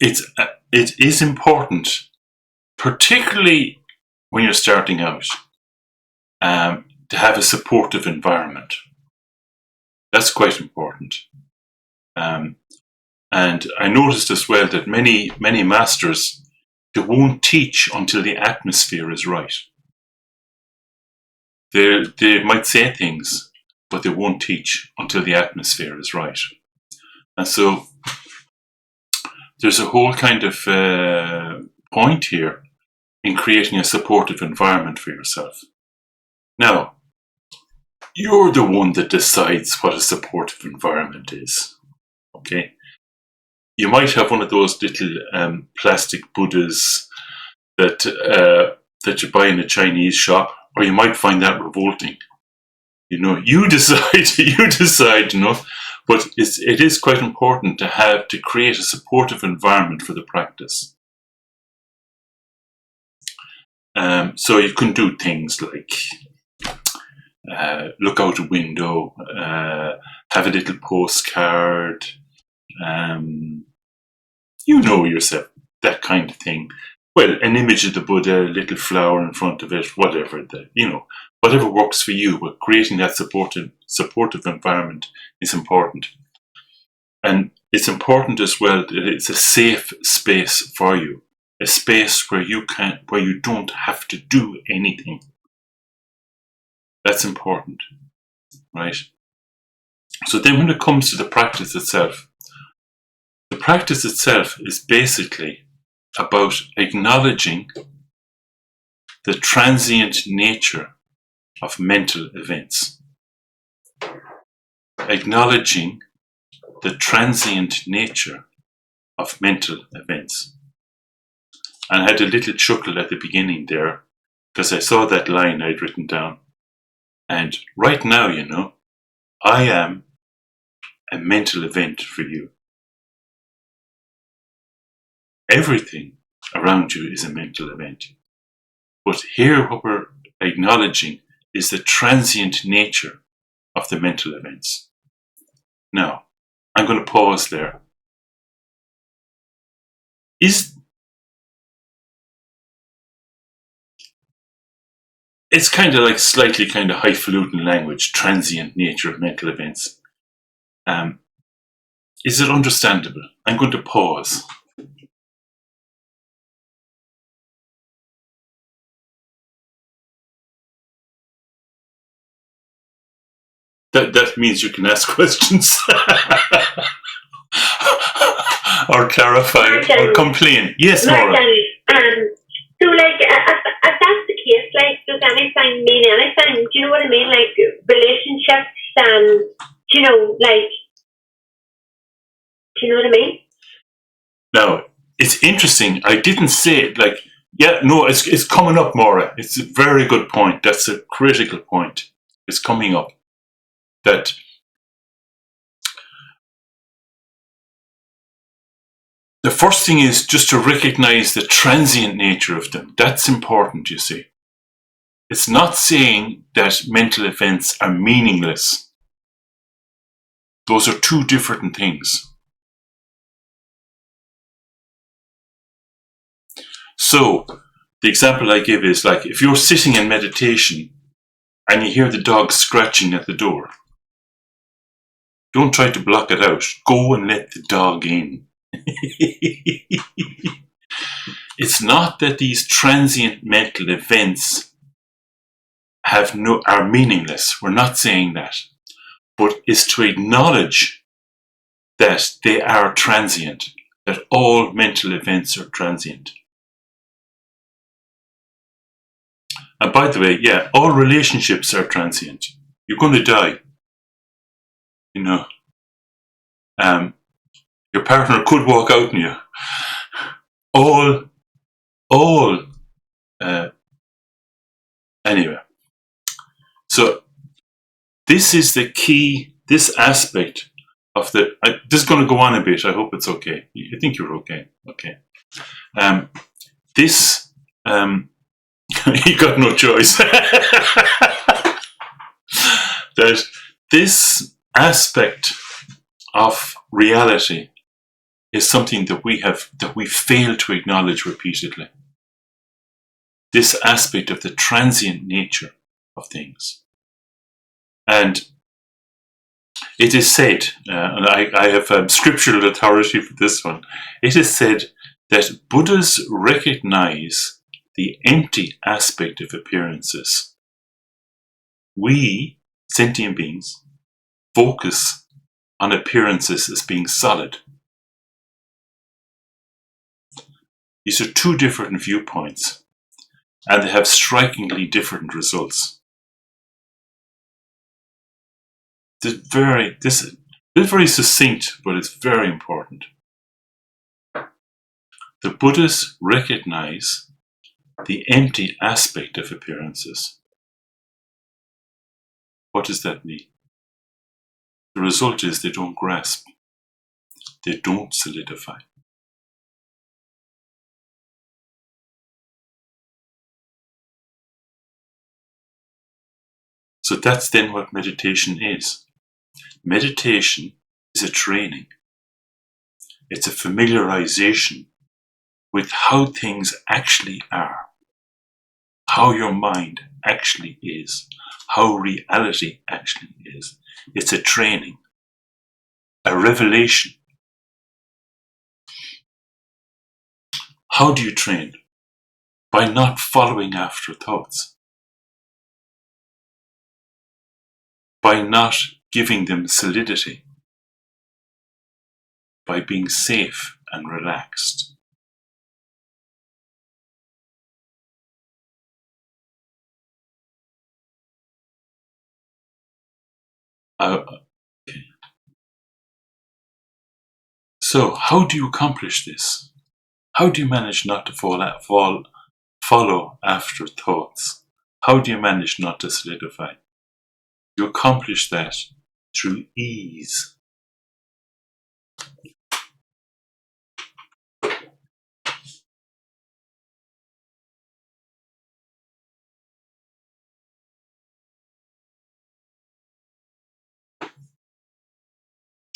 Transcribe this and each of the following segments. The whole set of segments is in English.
it is important, particularly when you're starting out, to have a supportive environment. That's quite important. And I noticed as well that many masters, they won't teach until the atmosphere is right. They might say things, but they won't teach until the atmosphere is right. And so there's a whole kind of point here in creating a supportive environment for yourself. Now, you're the one that decides what a supportive environment is. Okay? You might have one of those little plastic Buddhas that you buy in a Chinese shop, or you might find that revolting. You decide. You decide. But it is quite important to create a supportive environment for the practice. So you can do things like look out a window, have a little postcard, yourself, that kind of thing. Well, an image of the Buddha, a little flower in front of it, whatever whatever works for you. But creating that supportive environment is important, and it's important as well that it's a safe space for you, a space where you don't have to do anything. That's important, right? So then, when it comes to the practice itself is basically about acknowledging the transient nature of mental events. Acknowledging the transient nature of mental events. And I had a little chuckle at the beginning there, because I saw that line I'd written down. And right now, I am a mental event for you. Everything around you is a mental event. But here what we're acknowledging is the transient nature of the mental events. Now, I'm going to pause there. It's kind of like slightly kind of highfalutin language, transient nature of mental events. Is it understandable? I'm going to pause. That means you can ask questions or clarify or complain. Yes, Maura. So, if that's the case, does anything mean anything? Do you know what I mean? Like relationships, and do you know what I mean? Now, it's interesting. I didn't say it it's coming up, Maura. It's a very good point. That's a critical point. It's coming up. That the first thing is just to recognize the transient nature of them. That's important, you see. It's not saying that mental events are meaningless. Those are two different things. So, the example I give is like if you're sitting in meditation and you hear the dog scratching at the door, don't try to block it out. Go and let the dog in. It's not that these transient mental events are meaningless. We're not saying that. But it's to acknowledge that they are transient, that all mental events are transient. And by the way, all relationships are transient. You're going to die. Your partner could walk out on you. Anyway. So this is the key, this aspect of this is going to go on a bit. I hope it's okay. I think you're okay. Okay. You got no choice. That this aspect of reality is something that we fail to acknowledge repeatedly. This aspect of the transient nature of things. And it is said, and I have scriptural authority for this one, it is said that Buddhas recognize the empty aspect of appearances. We, sentient beings, focus on appearances as being solid. These are two different viewpoints, and they have strikingly different results. This is very succinct, but it's very important. The Buddhists recognize the empty aspect of appearances. What does that mean? The result is they don't grasp. They don't solidify. So that's then what meditation is. Meditation is a training. It's a familiarization with how things actually are, how your mind actually is, how reality actually is. It's a training, a revelation. How do you train? By not following after thoughts, by not giving them solidity, by being safe and relaxed. So how do you accomplish this? How do you manage not to follow after thoughts? How do you manage not to solidify? You accomplish that through ease.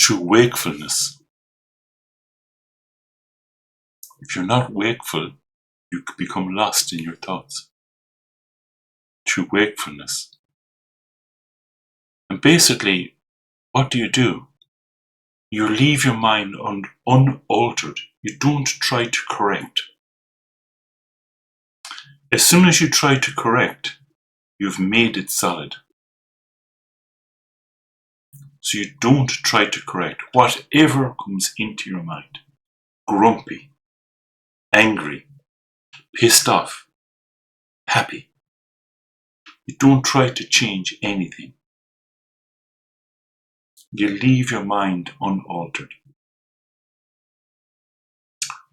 Through wakefulness. If you're not wakeful, you become lost in your thoughts. Through wakefulness. And basically, what do? You leave your mind unaltered. You don't try to correct. As soon as you try to correct, you've made it solid. So you don't try to correct whatever comes into your mind. Grumpy, angry, pissed off, happy. You don't try to change anything. You leave your mind unaltered.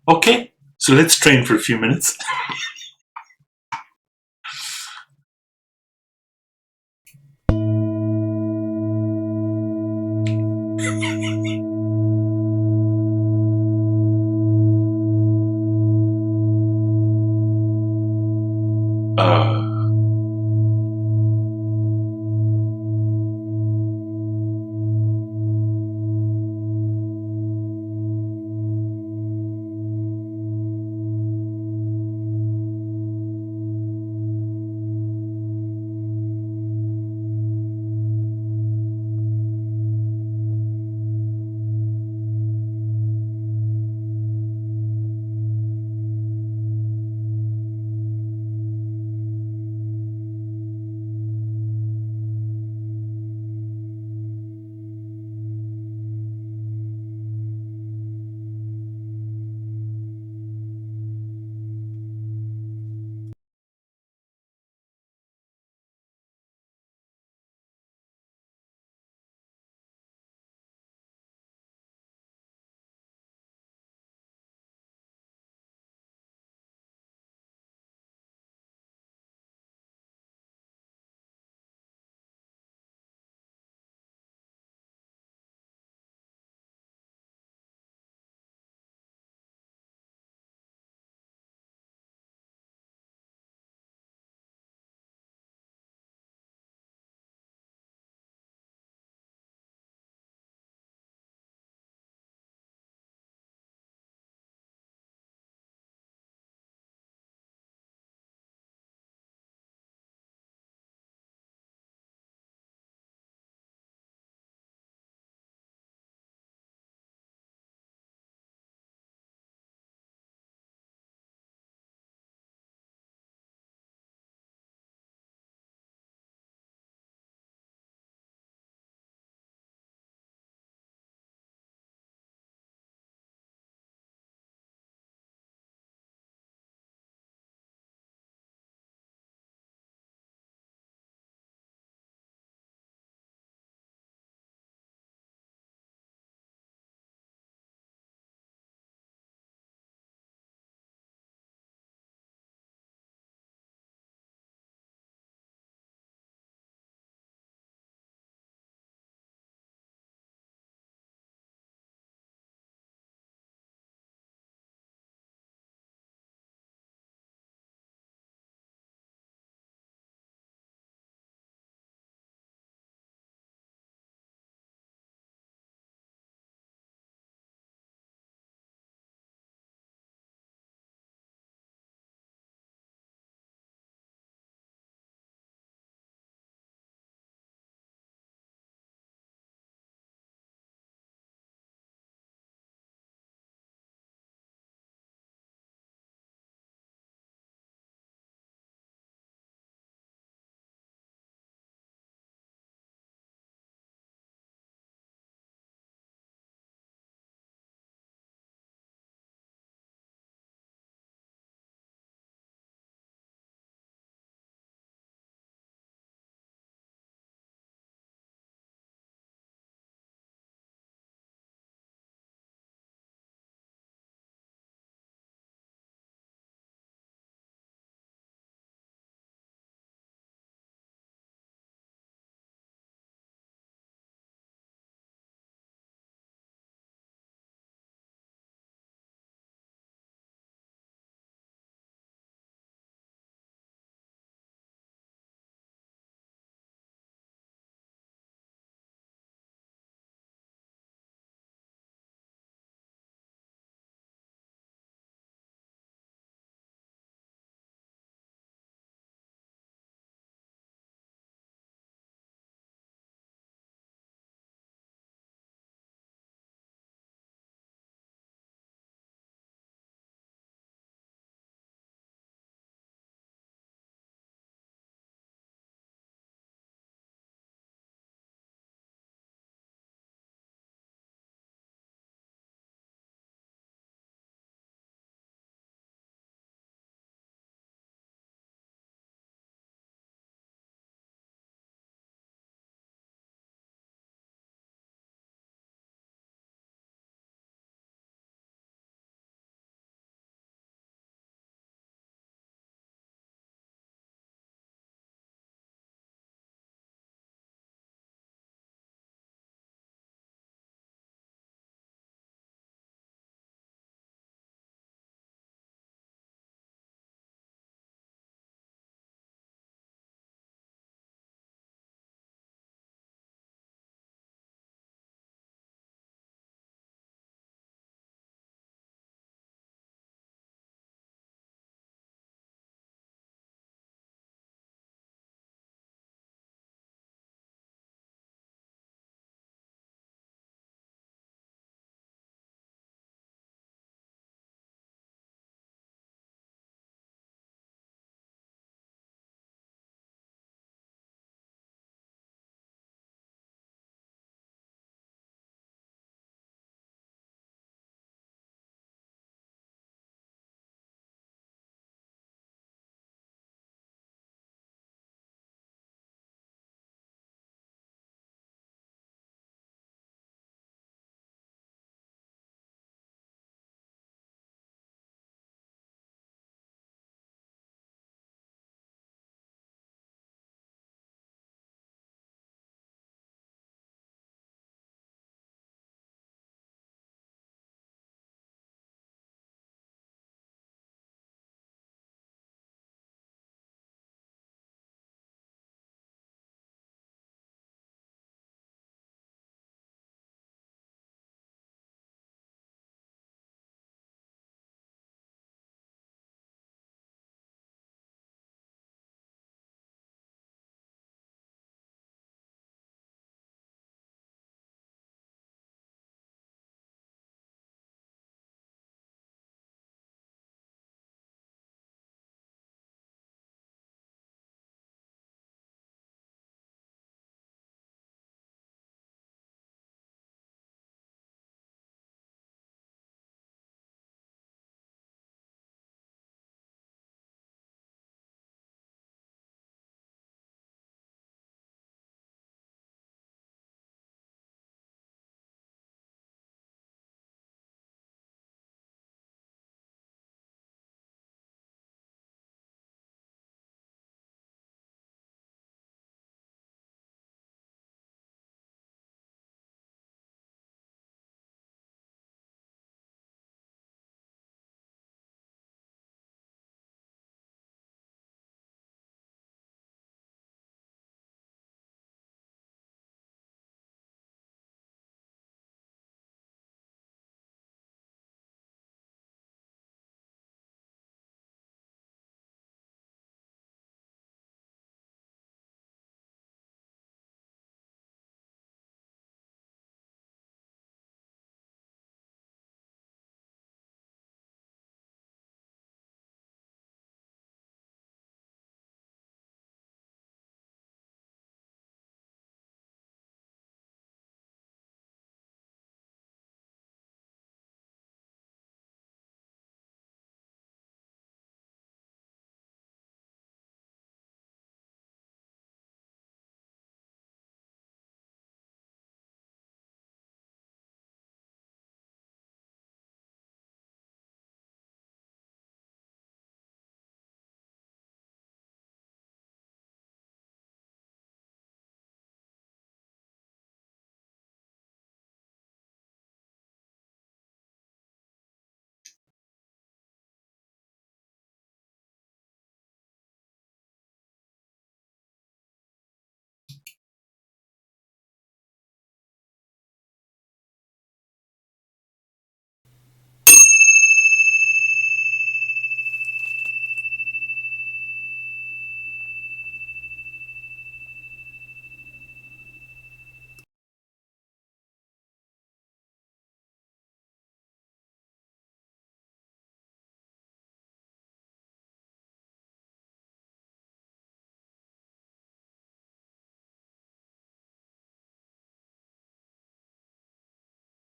Okay, so let's train for a few minutes.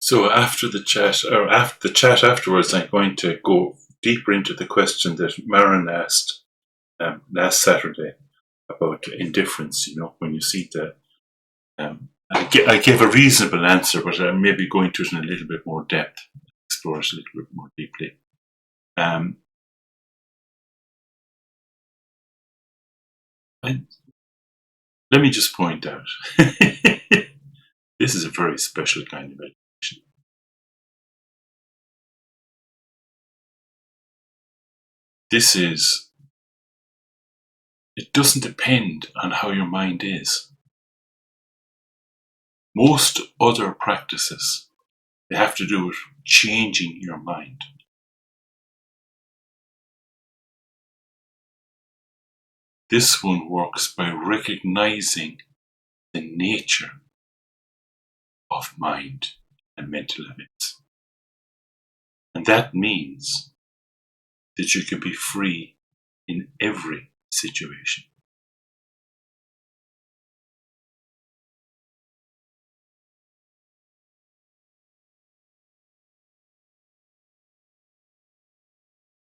So after the chat, or after the chat afterwards, I'm going to go deeper into the question that Marin asked last Saturday about indifference. When you see I gave a reasonable answer, but I may be going to it in a little bit more depth, explore it a little bit more deeply. Let me just point out, this is a very special kind of meditation. It doesn't depend on how your mind is. Most other practices, they have to do with changing your mind. This one works by recognizing the nature of mind and mental events. And that means that you can be free in every situation.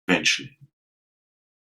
Eventually.